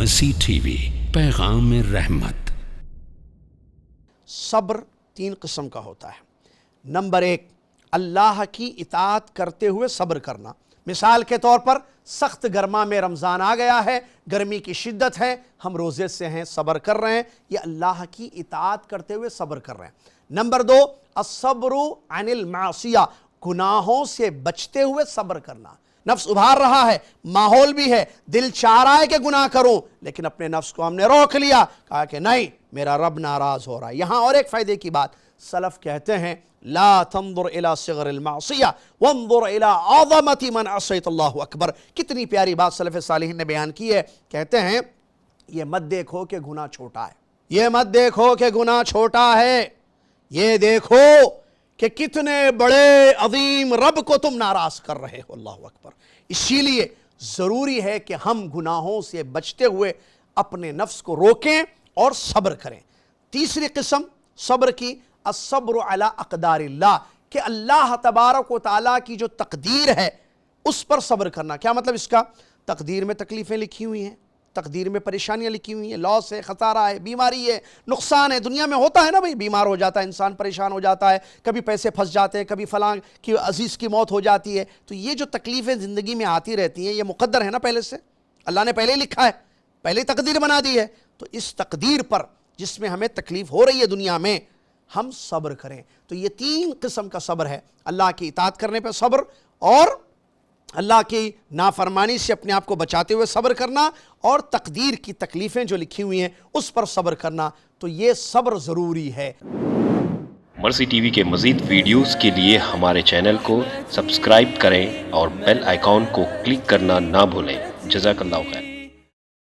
Mercy TV, पैगाम रहमत। सब्र 3 किस्म का होता है। नंबर 1, अल्लाह की इताअत करते हुए सब्र करना। मिसाल के तौर पर सख्त गर्मा में रमज़ान आ गया है, गर्मी की शिद्दत है, हम रोज़े से हैं, सब्र कर रहे हैं, ये अल्लाह की इताअत करते हुए सब्र कर रहे हैं। नंबर 2, अस्सब्रु अनिल मासिया, गुनाहों से बचते हुए सब्र करना। नफ्स उभार रहा है, माहौल भी है, दिल चाह रहा है कि गुनाह करूं, लेकिन अपने नफ्स को हमने रोक लिया, कहा कि नहीं, मेरा रब नाराज हो रहा है। यहां और एक फायदे की बात, सलफ कहते हैं ला तंजुर इला सिगरिल मासिया वंजुर इला आज़मति मन असैत अल्लाहु अकबर। कितनी प्यारी बात सलफ सालिहीन ने बयान की है। कहते हैं ये मत देखो कि गुनाह छोटा है, ये मत देखो कि गुनाह छोटा है, ये देखो कि कितने बड़े अजीम रब को तुम नाराज कर रहे हो। अल्लाहु अकबर। इसीलिए ज़रूरी है कि हम गुनाहों से बचते हुए अपने नफ्स को रोकें और सब्र करें। तीसरी किस्म सब्र की, अस्सब्रु अला अक़दारिल्लाह, कि अल्लाह तबारक व तआला की जो तकदीर है उस पर सब्र करना। क्या मतलब इसका? तकदीर में तकलीफ़ें लिखी हुई हैं, तकदीर में परेशानियां लिखी हुई हैं, लॉस है, खसारा है, बीमारी है, नुकसान है। दुनिया में होता है ना भाई, बीमार हो जाता है इंसान, परेशान हो जाता है, कभी पैसे फंस जाते हैं, कभी फलां की अजीज़ की मौत हो जाती है। तो ये जो तकलीफ़ें ज़िंदगी में आती रहती हैं, ये मुक़द्दर है ना, पहले से अल्लाह ने पहले ही लिखा है, पहले ही तकदीर बना दी है। तो इस तकदीर पर जिसमें हमें तकलीफ़ हो रही है दुनिया में, हम सब्र करें। तो ये 3 किस्म का सब्र है, अल्लाह की इताअत करने पर सब्र, और अल्लाह की नाफरमानी से अपने आप को बचाते हुए सब्र करना, और तकदीर की तकलीफ़ें जो लिखी हुई हैं उस पर सब्र करना। तो ये सब्र ज़रूरी है। मर्सी टीवी के मज़ीद वीडियोस के लिए हमारे चैनल को सब्सक्राइब करें और बेल आइकॉन को क्लिक करना ना भूलें। जज़ाकल्लाहु खैर।